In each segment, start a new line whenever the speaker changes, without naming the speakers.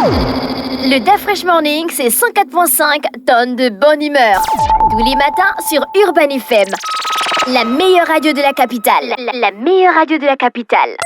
Le DaFresh Morning, c'est 104.5 tonnes de bonne humeur. Tous les matins sur Urban FM. La meilleure radio de la capitale. La meilleure radio de la capitale.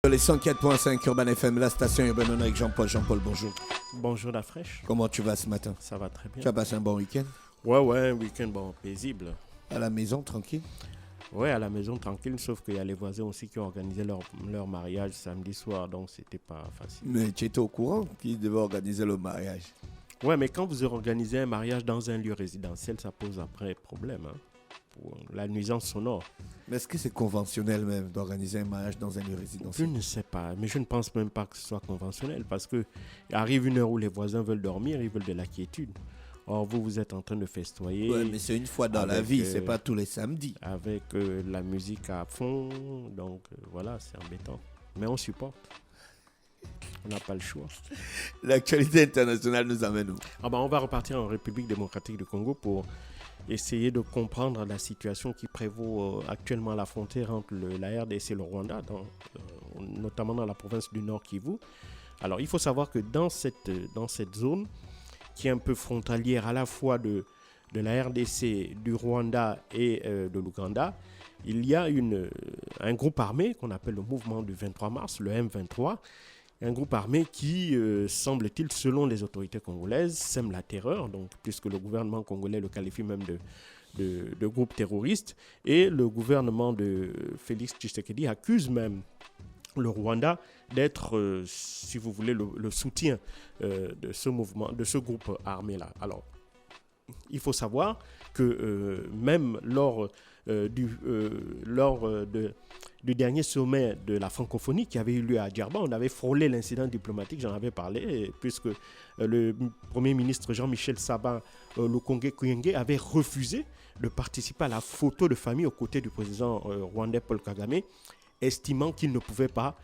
Les 104.5 Urban FM, la station Urban avec Jean-Paul. Jean-Paul, bonjour.
Bonjour DaFresh.
Comment tu vas ce matin?
Ça va très bien.
Tu as passé un bon week-end?
Ouais, un week-end paisible.
À la maison, tranquille?
Ouais, à la maison, tranquille, sauf qu'il y a les voisins aussi qui ont organisé leur mariage samedi soir, donc c'était pas facile.
Mais tu étais au courant qu'ils devaient organiser le mariage?
Ouais, mais quand vous organisez un mariage dans un lieu résidentiel, ça pose après problème, hein, pour la nuisance sonore.
Mais est-ce que c'est conventionnel même d'organiser un mariage dans un lieu
Je
résidentiel?
ne sais pas, mais je ne pense même pas que ce soit conventionnel, parce qu'il arrive une heure où les voisins veulent dormir, ils veulent de la quiétude. Or, vous êtes en train de festoyer.
Ouais, mais c'est une fois dans la vie, c'est pas tous les samedis.
Avec la musique à fond, donc voilà, c'est embêtant. Mais on supporte. On n'a pas le choix.
L'actualité internationale nous amène où?
On va repartir en République démocratique du Congo pour essayer de comprendre la situation qui prévaut actuellement à la frontière entre la RDC et le Rwanda, notamment dans la province du Nord Kivu. Alors, il faut savoir que dans cette zone, qui est un peu frontalière à la fois de la RDC, du Rwanda et de l'Ouganda, il y a un groupe armé qu'on appelle le mouvement du 23 mars, le M23, un groupe armé qui, semble-t-il, selon les autorités congolaises, sème la terreur, donc, puisque le gouvernement congolais le qualifie même de groupe terroriste, et le gouvernement de Félix Tshisekedi accuse même le Rwanda d'être, si vous voulez, le soutien de ce mouvement, de ce groupe armé-là. Alors, il faut savoir que même lors du dernier sommet de la francophonie qui avait eu lieu à Djerba, on avait frôlé l'incident diplomatique, j'en avais parlé, puisque le Premier ministre Jean-Michel Saba Lukonge Kuyenge avait refusé de participer à la photo de famille aux côtés du président rwandais Paul Kagame, estimant qu'il ne pouvait pas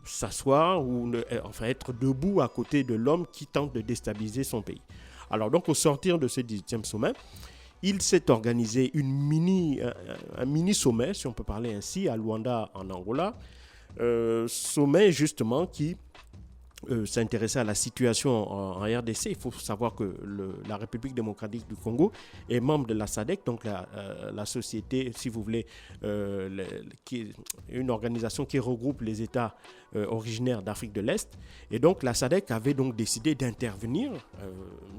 s'asseoir ou être debout à côté de l'homme qui tente de déstabiliser son pays. Alors donc au sortir de ce 18e sommet, il s'est organisé un mini sommet, si on peut parler ainsi, à Luanda en Angola. Sommet justement qui s'intéressait à la situation en RDC. Il faut savoir que la République démocratique du Congo est membre de la SADC, donc la société, si vous voulez, qui est une organisation qui regroupe les États originaires d'Afrique de l'Est. Et donc la SADC avait donc décidé d'intervenir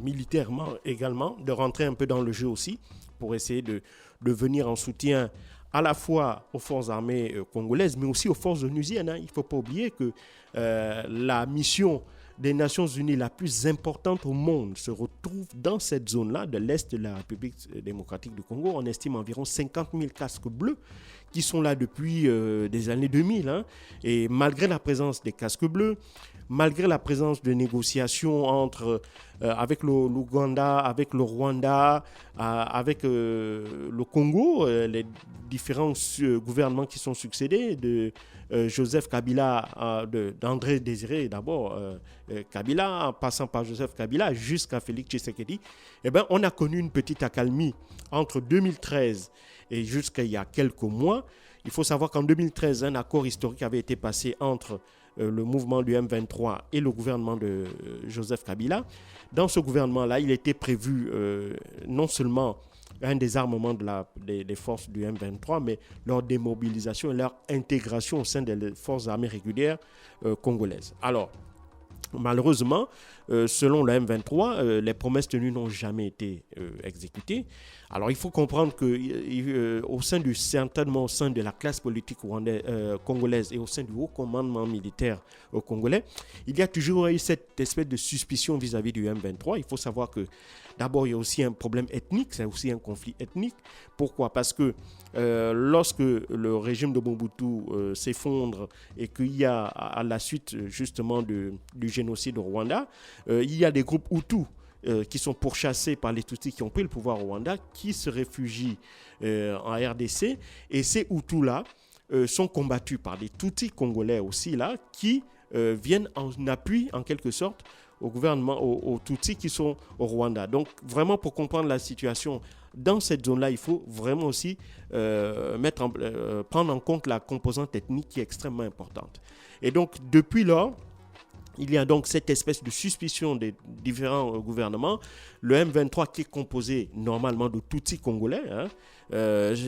militairement également, de rentrer un peu dans le jeu aussi, pour essayer de venir en soutien à la fois aux forces armées congolaises, mais aussi aux forces onusiennes. Il ne faut pas oublier que la mission des Nations Unies la plus importante au monde se retrouve dans cette zone-là, de l'Est de la République démocratique du Congo. On estime environ 50 000 casques bleus qui sont là depuis des années 2000. Et malgré la présence des casques bleus, malgré la présence de négociations avec l'Ouganda, avec le Rwanda, avec le Congo, les différents gouvernements qui sont succédés, de Joseph Kabila, d'André Désiré d'abord, Kabila, en passant par Joseph Kabila jusqu'à Félix Tshisekedi, on a connu une petite accalmie entre 2013 et jusqu'à il y a quelques mois. Il faut savoir qu'en 2013, un accord historique avait été passé entre le mouvement du M23 et le gouvernement de Joseph Kabila. Dans ce gouvernement-là, il était prévu non seulement un désarmement des forces du M23, mais leur démobilisation et leur intégration au sein des forces armées régulières congolaises. Alors, malheureusement, selon le M23, les promesses tenues n'ont jamais été exécutées. Alors, il faut comprendre que certainement au sein de la classe politique congolaise et au sein du haut commandement militaire congolais, il y a toujours eu cette espèce de suspicion vis-à-vis du M23. Il faut savoir que d'abord, il y a aussi un problème ethnique, c'est aussi un conflit ethnique. Pourquoi ? Parce que lorsque le régime de Mobutu s'effondre et qu'il y a, à la suite justement du génocide au Rwanda, il y a des groupes Hutus qui sont pourchassés par les Tutsis qui ont pris le pouvoir au Rwanda, qui se réfugient en RDC. Et ces Hutus-là sont combattus par des Tutsis congolais aussi, là, qui viennent en appui, en quelque sorte, au gouvernement, aux Tutsis qui sont au Rwanda. Donc vraiment pour comprendre la situation dans cette zone-là, il faut vraiment aussi prendre en compte la composante ethnique qui est extrêmement importante. Et donc depuis lors, il y a donc cette espèce de suspicion des différents gouvernements. Le M23 qui est composé normalement de Tutsis congolais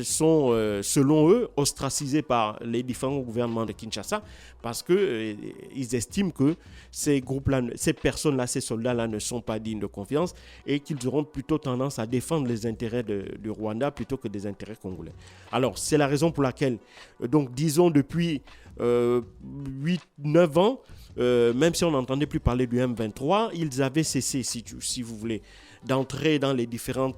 sont, selon eux, ostracisés par les différents gouvernements de Kinshasa parce qu'ils estiment que ces groupes-là, ces personnes-là, ces soldats-là ne sont pas dignes de confiance et qu'ils auront plutôt tendance à défendre les intérêts du Rwanda plutôt que des intérêts congolais. Alors, c'est la raison pour laquelle, donc disons depuis 8-9 ans, même si on n'entendait plus parler du M23, ils avaient cessé, si vous voulez, d'entrer dans les différents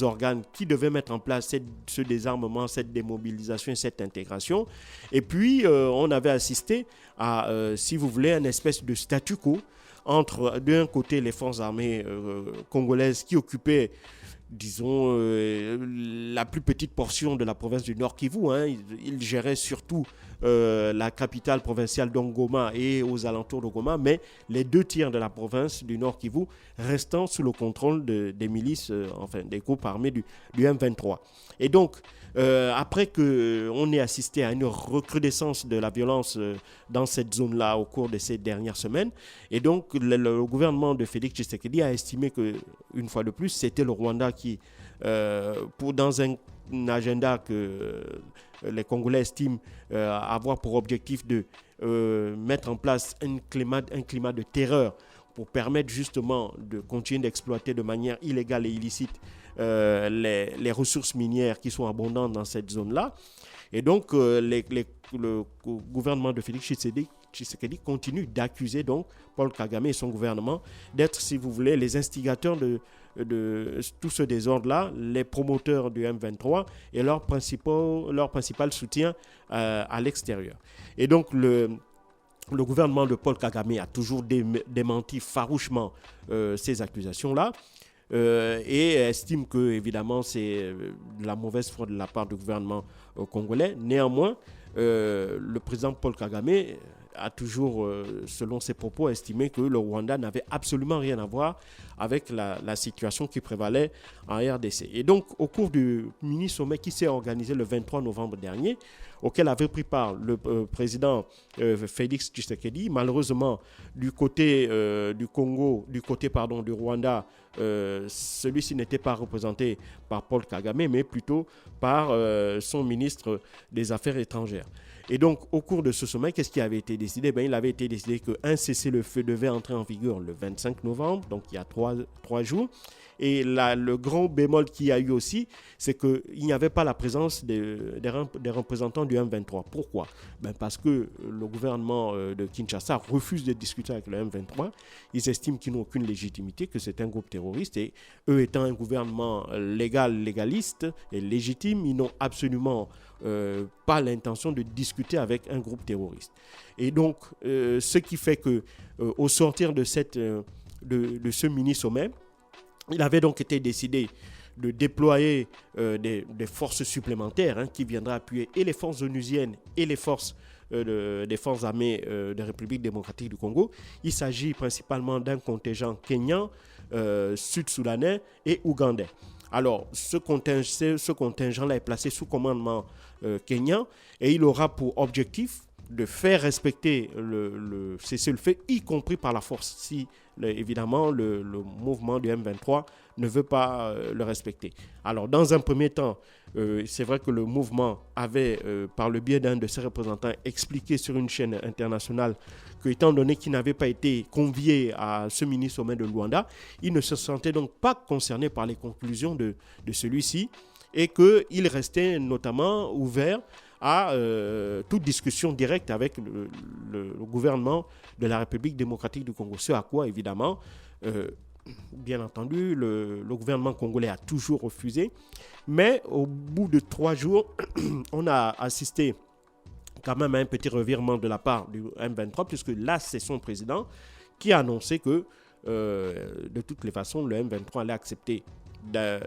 organes qui devaient mettre en place ce désarmement, cette démobilisation et cette intégration. Et puis, on avait assisté à, si vous voulez, une espèce de statu quo entre, d'un côté, les forces armées congolaises qui occupaient, disons, la plus petite portion de la province du Nord Kivu. Ils géraient surtout la capitale provinciale d'Ongoma et aux alentours de Goma, mais les 2 tiers de la province du Nord Kivu restant sous le contrôle des milices, des groupes armés du M23. Et donc, après qu'on ait assisté à une recrudescence de la violence dans cette zone-là au cours de ces dernières semaines, et donc le gouvernement de Félix Tshisekedi a estimé que, une fois de plus, c'était le Rwanda qui, dans un agenda que les Congolais estiment avoir pour objectif de mettre en place un climat de terreur pour permettre justement de continuer d'exploiter de manière illégale et illicite les ressources minières qui sont abondantes dans cette zone-là. Et donc, le gouvernement de Félix Tshisekedi continue d'accuser donc Paul Kagame et son gouvernement d'être, si vous voulez, les instigateurs de tout ce désordre-là, les promoteurs du M23 et leur principal soutien à l'extérieur. Et donc, le gouvernement de Paul Kagame a toujours démenti farouchement ces accusations-là. Et estime que, évidemment, c'est de la mauvaise foi de la part du gouvernement congolais. Néanmoins, le président Paul Kagame a toujours, selon ses propos, estimé que le Rwanda n'avait absolument rien à voir avec la situation qui prévalait en RDC. Et donc, au cours du mini-sommet qui s'est organisé le 23 novembre dernier, auquel avait pris part le président Félix Tshisekedi, malheureusement, du côté du Congo, du Rwanda, celui-ci n'était pas représenté par Paul Kagame, mais plutôt par son ministre des Affaires étrangères. Et donc, au cours de ce sommet, qu'est-ce qui avait été décidé ? Il avait été décidé qu'un cessez-le-feu devait entrer en vigueur le 25 novembre, donc il y a 3 jours. Et là, le grand bémol qu'il y a eu aussi, c'est qu'il n'y avait pas la présence des représentants du M23. Pourquoi ? Parce que le gouvernement de Kinshasa refuse de discuter avec le M23. Ils estiment qu'ils n'ont aucune légitimité, que c'est un groupe terroriste. Et eux étant un gouvernement légaliste et légitime, ils n'ont absolument pas l'intention de discuter avec un groupe terroriste. Et donc, ce qui fait que, au sortir de ce mini-sommet, il avait donc été décidé de déployer des forces supplémentaires qui viendraient appuyer et les forces onusiennes et les forces des forces armées de République démocratique du Congo. Il s'agit principalement d'un contingent kényan, sud-soudanais et ougandais. Alors, ce contingent-là est placé sous commandement kényan et il aura pour objectif de faire respecter le cessez-le-feu, y compris par la force, si évidemment le mouvement du M23 ne veut pas le respecter. Alors, dans un premier temps, c'est vrai que le mouvement avait, par le biais d'un de ses représentants, expliqué sur une chaîne internationale que, étant donné qu'il n'avait pas été convié à ce mini-sommet de Luanda, il ne se sentait donc pas concerné par les conclusions de celui-ci et qu'il restait notamment ouvert à toute discussion directe avec le gouvernement de la République démocratique du Congo. Ce à quoi, évidemment, bien entendu, le gouvernement congolais a toujours refusé. Mais au bout de 3 jours, on a assisté quand même à un petit revirement de la part du M23, puisque là, c'est son président qui a annoncé que, de toutes les façons, le M23 allait accepter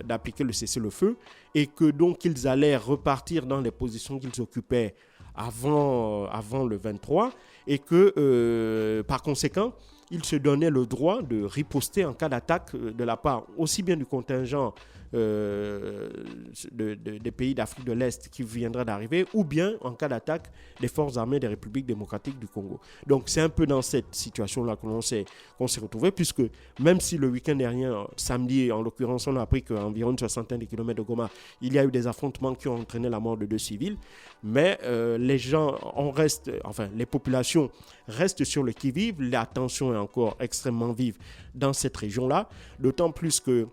d'appliquer le cessez-le-feu et que donc ils allaient repartir dans les positions qu'ils occupaient avant le 23 et que par conséquent il se donnait le droit de riposter en cas d'attaque de la part aussi bien du contingent des pays d'Afrique de l'Est qui viendra d'arriver, ou bien en cas d'attaque des forces armées des républiques démocratiques du Congo. Donc c'est un peu dans cette situation-là qu'on s'est retrouvé, puisque même si le week-end dernier, samedi en l'occurrence, on a appris qu'à environ une soixantaine de kilomètres de Goma, il y a eu des affrontements qui ont entraîné la mort de 2 civils, mais les populations restent sur le qui-vive, la tension est encore extrêmement vive dans cette région-là, d'autant plus que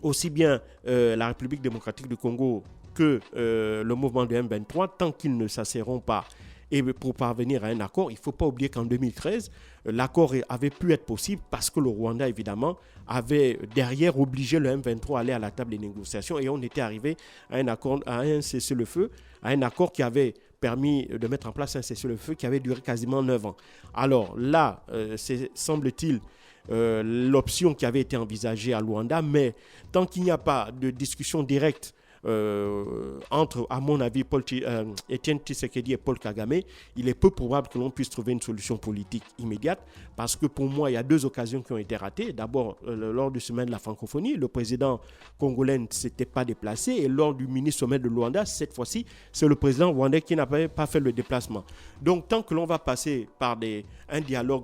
aussi bien la République démocratique du Congo que le mouvement de M23, tant qu'ils ne s'asserront pas et pour parvenir à un accord, il ne faut pas oublier qu'en 2013, l'accord avait pu être possible parce que le Rwanda, évidemment, avait derrière obligé le M23 à aller à la table des négociations et on était arrivé à un accord, à un cessez-le-feu, à un accord qui avait permis de mettre en place un cessez-le-feu qui avait duré quasiment 9 ans. Alors là, semble-t-il, l'option qui avait été envisagée à Luanda, mais tant qu'il n'y a pas de discussion directe entre, à mon avis, Étienne Tshisekedi et Paul Kagame, il est peu probable que l'on puisse trouver une solution politique immédiate, parce que pour moi, il y a 2 occasions qui ont été ratées. D'abord, lors du sommet de la francophonie, le président congolais ne s'était pas déplacé, et lors du mini-sommet de Luanda, cette fois-ci, c'est le président rwandais qui n'a pas fait le déplacement. Donc, tant que l'on va passer par un dialogue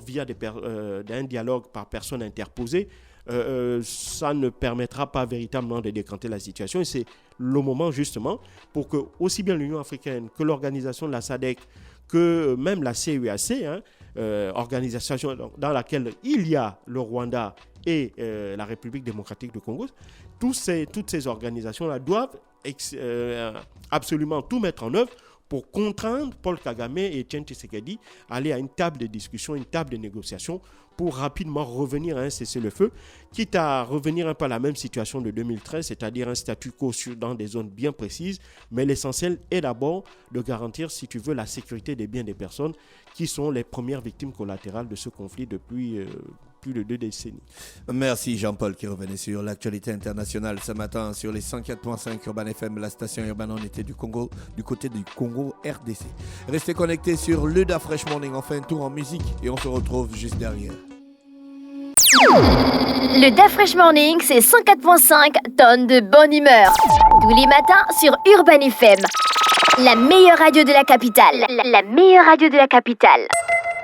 un dialogue par personne interposée, ça ne permettra pas véritablement de décanter la situation. Et c'est le moment justement pour que aussi bien l'Union africaine que l'organisation de la SADC, que même la CEAC, organisation dans laquelle il y a le Rwanda et la République démocratique du Congo, toutes ces organisations-là doivent absolument tout mettre en œuvre pour contraindre Paul Kagame et Etienne Tshisekedi à aller à une table de discussion, une table de négociation pour rapidement revenir à un cessez-le-feu, quitte à revenir un peu à la même situation de 2013, c'est-à-dire un statu quo dans des zones bien précises, mais l'essentiel est d'abord de garantir, si tu veux, la sécurité des biens des personnes qui sont les premières victimes collatérales de ce conflit depuis plus de 2 décennies.
Merci Jean-Paul qui revenait sur l'actualité internationale ce matin sur les 104.5 Urban FM, la station urbaine en été du Congo, du côté du Congo RDC. Restez connectés sur Luda Fresh Morning, on fait un tour en musique et on se retrouve juste derrière.
Le Da Fresh Morning, c'est 104.5 tonnes de bonne humeur. Tous les matins sur Urban FM. La meilleure radio de la capitale. La meilleure radio de la capitale.